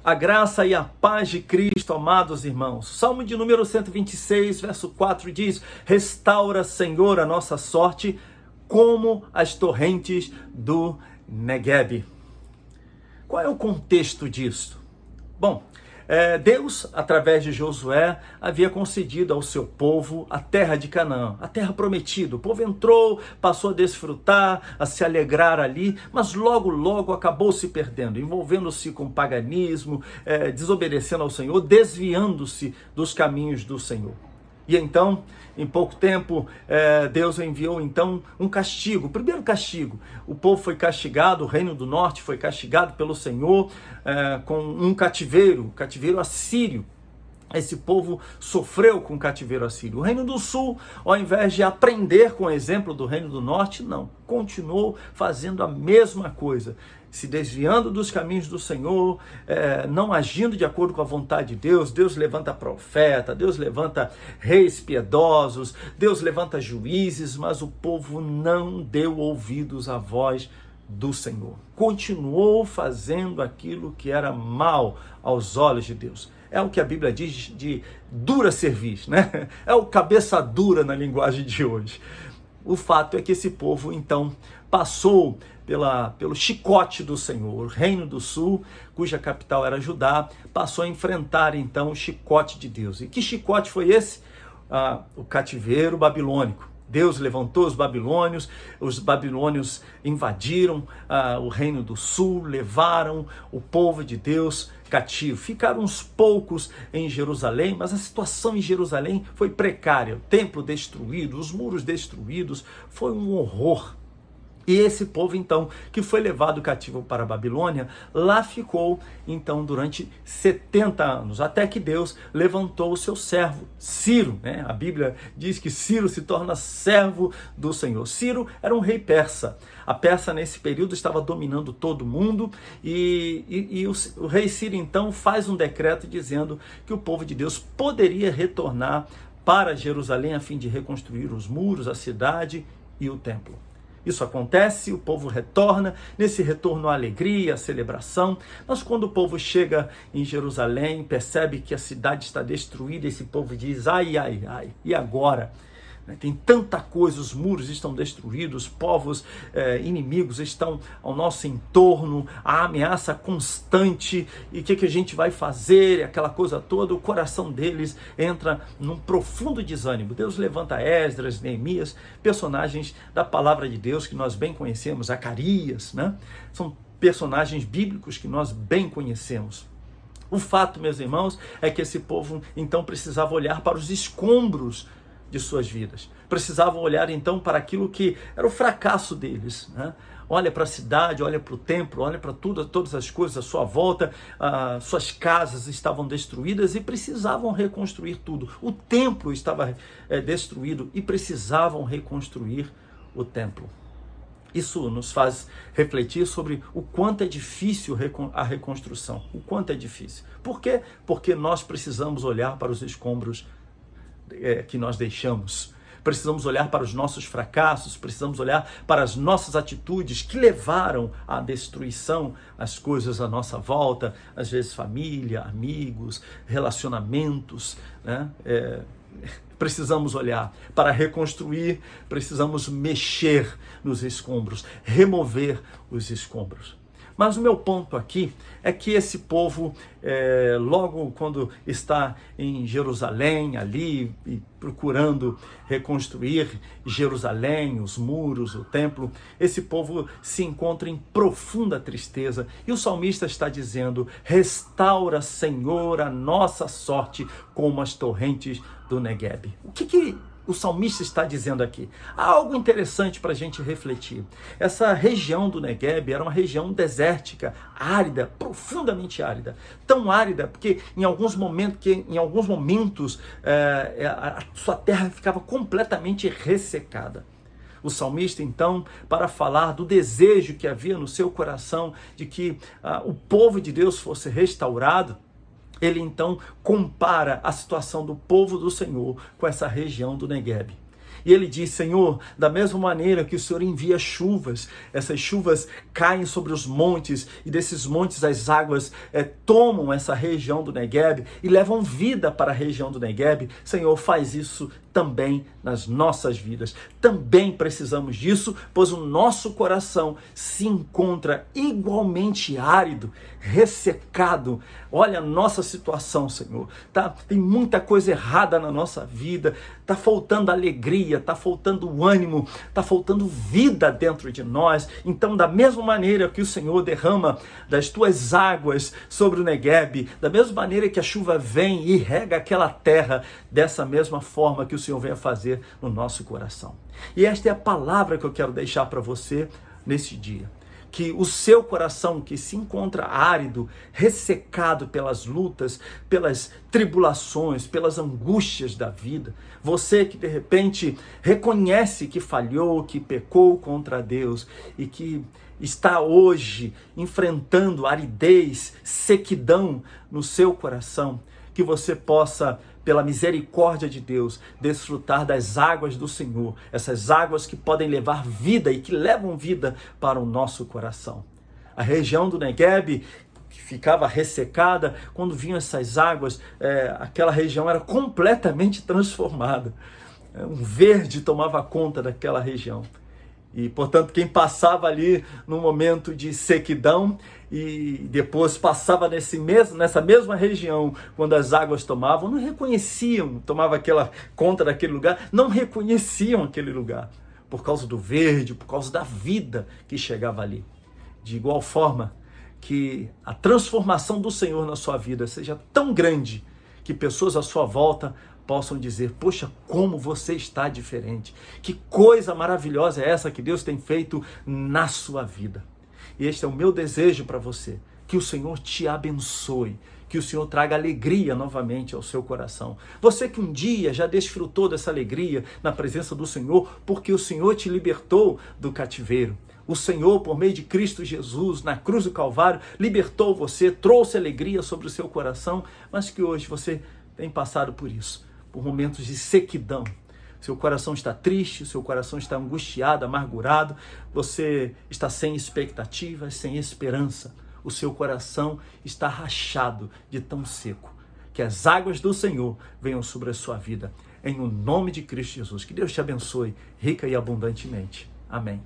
A graça e a paz de Cristo, amados irmãos. Salmo de número 126, verso 4 diz: restaura, Senhor, a nossa sorte, como as torrentes do Neguebe. Qual é o contexto disso? Bom, Deus, através de Josué, havia concedido ao seu povo a terra de Canaã, a terra prometida. O povo entrou, passou a desfrutar, a se alegrar ali, mas logo acabou se perdendo, envolvendo-se com paganismo, desobedecendo ao Senhor, desviando-se dos caminhos do Senhor. E então, em pouco tempo, Deus enviou então um castigo. O primeiro castigo, o povo foi castigado, o reino do norte foi castigado pelo Senhor com um cativeiro assírio. Esse povo sofreu com o cativeiro assírio. O reino do sul, ao invés de aprender com o exemplo do reino do norte, não, continuou fazendo a mesma coisa, se desviando dos caminhos do Senhor, não agindo de acordo com a vontade de Deus. Deus levanta profeta, Deus levanta reis piedosos, Deus levanta juízes, mas o povo não deu ouvidos à voz do Senhor. Continuou fazendo aquilo que era mal aos olhos de Deus. É o que a Bíblia diz de dura cerviz, né? É o cabeça dura na linguagem de hoje. O fato é que esse povo, então, passou pelo chicote do Senhor. O reino do sul, cuja capital era Judá, passou a enfrentar, então, o chicote de Deus. E que chicote foi esse? O cativeiro babilônico. Deus levantou os babilônios invadiram o reino do sul, levaram o povo de Deus cativo. Ficaram uns poucos em Jerusalém, mas a situação em Jerusalém foi precária. O templo destruído, os muros destruídos, foi um horror. E esse povo, então, que foi levado cativo para a Babilônia, lá ficou, então, durante 70 anos, até que Deus levantou o seu servo, Ciro, né? A Bíblia diz que Ciro se torna servo do Senhor. Ciro era um rei persa. A Pérsia, nesse período, estava dominando todo mundo, e o rei Ciro, então, faz um decreto dizendo que o povo de Deus poderia retornar para Jerusalém a fim de reconstruir os muros, a cidade e o templo. Isso acontece, o povo retorna, nesse retorno há alegria, a celebração, mas quando o povo chega em Jerusalém, percebe que a cidade está destruída, esse povo diz: ai, e agora? Tem tanta coisa, os muros estão destruídos, povos inimigos estão ao nosso entorno, a ameaça constante, e o que a gente vai fazer? Aquela coisa toda, o coração deles entra num profundo desânimo. Deus levanta Esdras, Neemias, personagens da palavra de Deus que nós bem conhecemos, Zacarias, né? São personagens bíblicos que nós bem conhecemos. O fato, meus irmãos, é que esse povo então precisava olhar para os escombros de suas vidas. Precisavam olhar então para aquilo que era o fracasso deles, né? Olha para a cidade, olha para o templo, olha para todas as coisas à sua volta, suas casas estavam destruídas e precisavam reconstruir tudo. O templo estava destruído e precisavam reconstruir o templo. Isso nos faz refletir sobre o quanto é difícil a reconstrução, o quanto é difícil. Por quê? Porque nós precisamos olhar para os escombros que nós deixamos. Precisamos olhar para os nossos fracassos, precisamos olhar para as nossas atitudes que levaram à destruição as coisas à nossa volta, às vezes família, amigos, relacionamentos, né? Precisamos olhar para reconstruir, precisamos mexer nos escombros, remover os escombros. Mas o meu ponto aqui é que esse povo, logo quando está em Jerusalém, ali, procurando reconstruir Jerusalém, os muros, o templo, esse povo se encontra em profunda tristeza. E o salmista está dizendo: restaura, Senhor, a nossa sorte como as torrentes do Neguebe. O que o salmista está dizendo aqui? Há algo interessante para a gente refletir. Essa região do Neguebe era uma região desértica, árida, profundamente árida. Tão árida porque em alguns momentos a sua terra ficava completamente ressecada. O salmista, então, para falar do desejo que havia no seu coração de que o povo de Deus fosse restaurado, ele então compara a situação do povo do Senhor com essa região do Neguebe. E ele diz: Senhor, da mesma maneira que o Senhor envia chuvas, essas chuvas caem sobre os montes, e desses montes as águas tomam essa região do Negueb e levam vida para a região do Negueb. Senhor, faz isso também nas nossas vidas. Também precisamos disso, pois o nosso coração se encontra igualmente árido, ressecado. Olha a nossa situação, Senhor. Tem muita coisa errada na nossa vida. Está faltando alegria, está faltando ânimo, está faltando vida dentro de nós. Então, da mesma maneira que o Senhor derrama das tuas águas sobre o Negueb, da mesma maneira que a chuva vem e rega aquela terra, dessa mesma forma que o Senhor venha fazer no nosso coração. E esta é a palavra que eu quero deixar para você nesse dia. Que o seu coração, que se encontra árido, ressecado pelas lutas, pelas tribulações, pelas angústias da vida, você que de repente reconhece que falhou, que pecou contra Deus e que está hoje enfrentando aridez, sequidão no seu coração, que você possa, pela misericórdia de Deus, desfrutar das águas do Senhor, essas águas que podem levar vida e que levam vida para o nosso coração. A região do Negueb, que ficava ressecada, quando vinham essas águas, aquela região era completamente transformada. Um verde tomava conta daquela região. E, portanto, quem passava ali no momento de sequidão e depois passava nessa mesma região, quando as águas tomavam, não reconheciam, tomava aquela conta daquele lugar, não reconheciam aquele lugar, por causa do verde, por causa da vida que chegava ali. De igual forma, que a transformação do Senhor na sua vida seja tão grande, que pessoas à sua volta possam dizer: poxa, como você está diferente. Que coisa maravilhosa é essa que Deus tem feito na sua vida. E este é o meu desejo para você. Que o Senhor te abençoe. Que o Senhor traga alegria novamente ao seu coração. Você que um dia já desfrutou dessa alegria na presença do Senhor, porque o Senhor te libertou do cativeiro. O Senhor, por meio de Cristo Jesus, na cruz do Calvário, libertou você, trouxe alegria sobre o seu coração, mas que hoje você tem passado por isso, por momentos de sequidão. Seu coração está triste, seu coração está angustiado, amargurado, você está sem expectativas, sem esperança. O seu coração está rachado de tão seco. Que as águas do Senhor venham sobre a sua vida. Em o nome de Cristo Jesus. Que Deus te abençoe rica e abundantemente. Amém.